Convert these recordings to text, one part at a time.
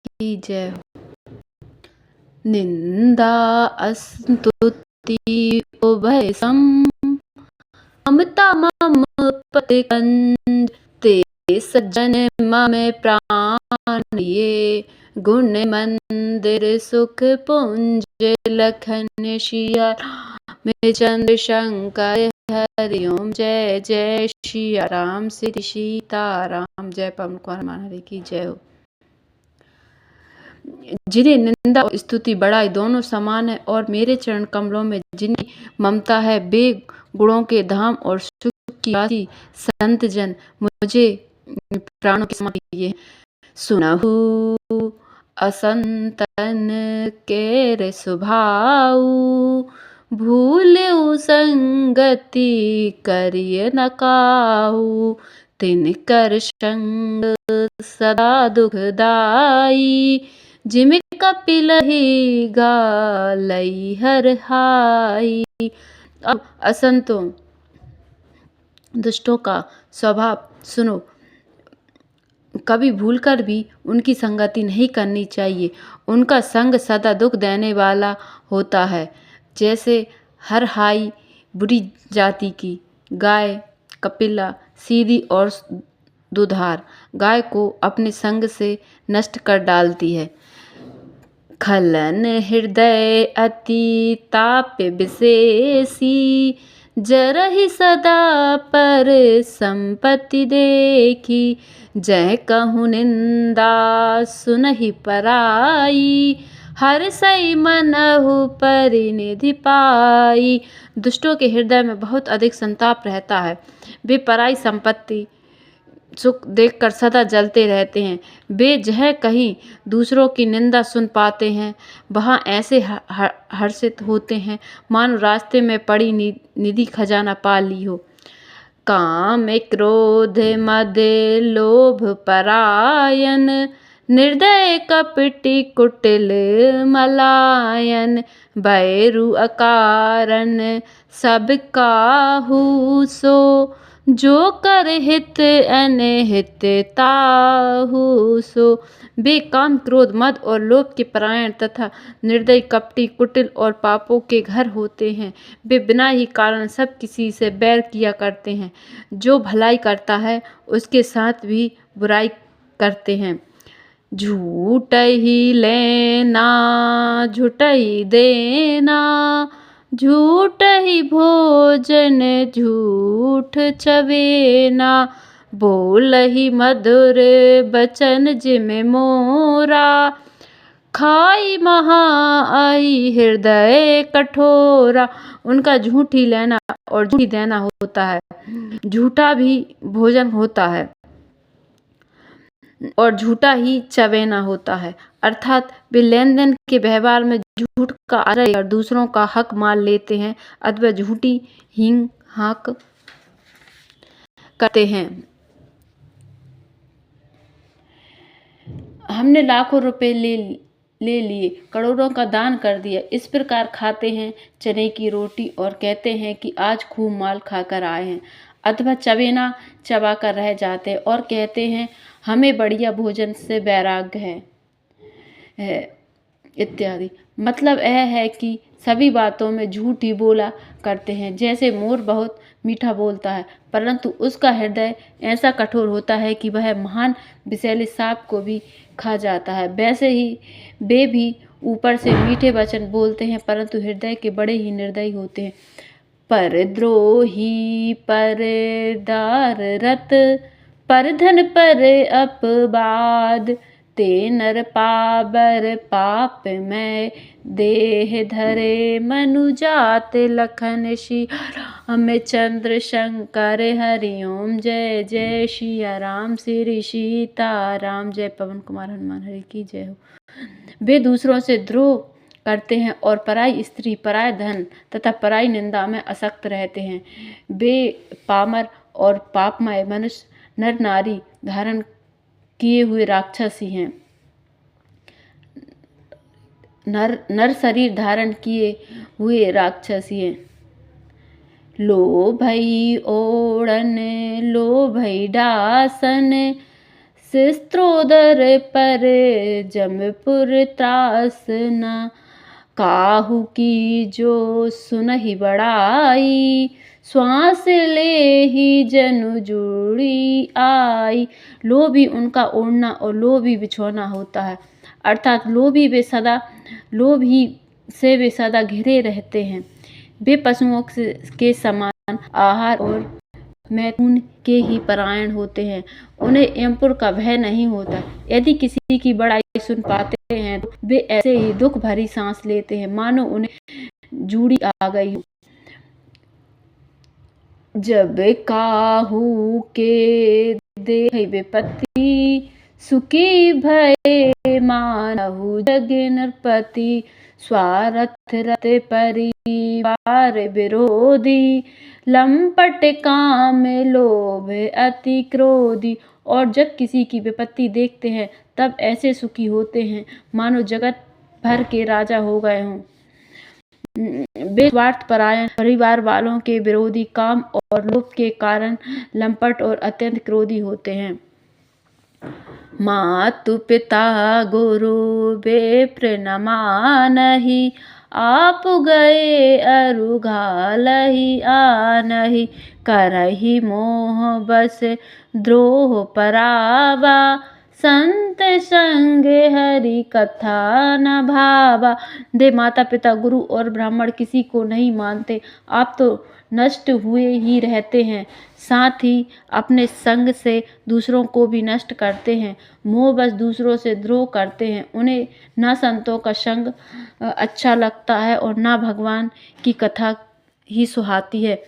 की जय हो। निंदा स्तुति उभय सम, ममता मम पति कंज, ते सज्जन मम प्राण ये, गुण मंदिर सुख पुंज, लखन सिया राम चंद्र शंकर हरि ओम। जय जय सिया राम श्री सीताराम। जय पवन कुमार हनुमान हरि की जय हो। जिन्हें निंदा और स्तुति बड़ाई दोनों समान है और मेरे चरण कमलों में जिनकी ममता है, वे गुणों के धाम और सुख की वासी संत जन मुझे प्राणों के समान प्रिय। सुनहु असंतन केर स्वभाव, भूलु संगति करिय न काहू, तिनकर संग सदा दुखदाई, जिम कपिलहि गालई हर हाई। अब असंतों दुष्टों का स्वभाव सुनो। कभी भूलकर भी उनकी संगति नहीं करनी चाहिए। उनका संग सदा दुख देने वाला होता है। जैसे हर हाई बुरी जाति की गाय, कपिला सीधी और दुधार गाय को अपने संग से नष्ट कर डालती है। खलन हृदय अति ताप विशेषी, जरहि सदा पर संपत्ति देखी, जय कहूँ निंदा सुनहि पराई, हर सई मनहु परिनिधि पाई। दुष्टों के हृदय में बहुत अधिक संताप रहता है। वे पराई संपत्ति सुख देखकर सदा जलते रहते हैं। वे जहाँ कहीं दूसरों की निंदा सुन पाते हैं, वहाँ ऐसे हर्षित होते हैं मानो रास्ते में पड़ी निधि खजाना पा ली हो। काम क्रोध मद लोभ परायन, निर्दय कपटी कुटिल मलायन, बैरु अकारण सब काहू सो, जो कर हित अनहित ताहू सो। वे काम क्रोध मद और लोभ के परायण तथा निर्दयी कपटी कुटिल और पापों के घर होते हैं। वे बिना ही कारण सब किसी से बैर किया करते हैं। जो भलाई करता है उसके साथ भी बुराई करते हैं। झूठ ही लेना झूठ ही देना, झूठ ही भोजन झूठ चवेना, बोल ही मधुर बचन जिम मोरा, खाई महा आई हृदय कठोरा। उनका झूठ ही लेना और झूठ ही देना होता है। झूठा भी भोजन होता है और झूठा ही चवेना होता है। अर्थात वे लेन देन के व्यवहार में झूठ का आश्रय और दूसरों का हक मान लेते हैं अथवा झूठी हींग हाँक करते हैं। हमने लाखों रुपए ले लिए, करोड़ों का दान कर दिया, इस प्रकार खाते हैं चने की रोटी और कहते हैं कि आज खूब माल खाकर आए हैं। अथवा चवेना चबा कर रह जाते हैं और कहते हैं हमें बढ़िया भोजन से वैराग्य है इत्यादि। मतलब यह है कि सभी बातों में झूठ ही बोला करते हैं। जैसे मोर बहुत मीठा बोलता है परंतु उसका हृदय ऐसा कठोर होता है कि वह महान विषैले सांप को भी खा जाता है, वैसे ही वे भी ऊपर से मीठे वचन बोलते हैं परंतु हृदय के बड़े ही निर्दयी होते हैं। परद्रोही परदार रत, परधन पर अपवाद, ते नर पाबर पाप में देह धरे मनु जात, लखन सिया राम चंद्र शंकर हरि ओम। जय जय सिया राम श्री सीताराम। जय पवन कुमार हनुमान हरि की जय हो। वे दूसरों से द्रोह करते हैं और पराई स्त्री, पराय धन तथा पराई निंदा में आसक्त रहते हैं। वे पामर और पापमय मनुष्य, नर नारी धारण किए हुए राक्षसी हैं। नर शरीर धारण किए हुए राक्षसी हैं। लो भई ओढ़न लो भई डासन, शिस्त्रोदर पर जमपुर त्रास न, काहू की जो सुनहि बड़ाई, श्वास ले ही जनु जुड़ी आई। लोभी उनका ओढ़ना और लोभी बिछौना होता है, अर्थात लोभी से वे सदा घिरे रहते हैं। वे पशुओं के समान आहार और मैथुन के ही परायण होते हैं। उन्हें यमपुर का भय नहीं होता। यदि किसी की बड़ाई सुन पाते हैं तो वे ऐसे ही दुख भरी सांस लेते हैं मानो उन्हें जूड़ी आ गई हो। जब काहू के देहि विपत्ति, सुखी भय मानहु जग नरपति। स्वार्थ रत परिवार विरोधी, लंपट काम लोभ अति क्रोधी। और जब किसी की विपत्ति देखते हैं तब ऐसे सुखी होते हैं मानो जगत भर के राजा हो गए हों। वे स्वार्थ परायण, परिवार वालों के विरोधी, काम और लोभ के कारण लंपट और अत्यंत क्रोधी होते हैं। मातु पिता गुरु विप्र न मानहि, आप गए अरु घालहि आनहि। करहि मोह बस द्रोह परावा, संत संग हरि कथा न भावा। दे माता पिता गुरु और ब्राह्मण किसी को नहीं मानते। आप तो नष्ट हुए ही रहते हैं, साथ ही अपने संग से दूसरों को भी नष्ट करते हैं। मोह बस दूसरों से द्रोह करते हैं। उन्हें न संतों का संग अच्छा लगता है और न भगवान की कथा ही सुहाती है।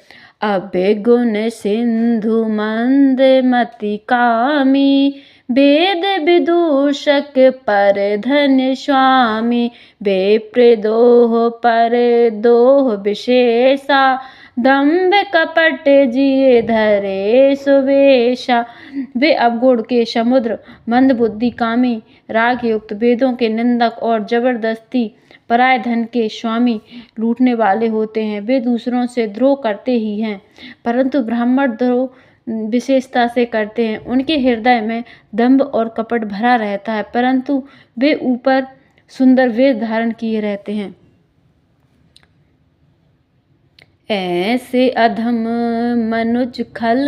अबेगुण सिंधु मंद मति कामी, वेद विदूषक पर धन स्वामी। विप्र दोह पर दोह विशेषा, दंभ कपट जिए धरे सुवेशा। वे अवगुण के समुद्र, मंद बुद्धि, कामी, राग युक्त, वेदों के निंदक और जबरदस्ती पराय धन के स्वामी, लूटने वाले होते हैं। वे दूसरों से द्रोह करते ही हैं, परंतु ब्राह्मण द्रोह विशेषता से करते हैं। उनके हृदय में दंभ और कपट भरा रहता है, परंतु वे ऊपर सुंदर वेश धारण किए रहते हैं। ऐसे अधम मनुज खल,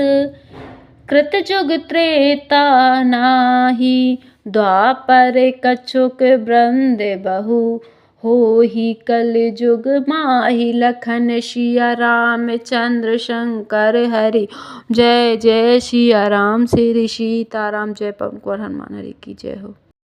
कृतजुग त्रेता नाही। द्वापर कछुक वृंद बहु, होहि कलयुग माहि। लखन सिया राम चंद्र शंकर हरि, जय जय सिया राम श्री सीताराम। जय पवन कुंवर हनुमान हरि की जय हो।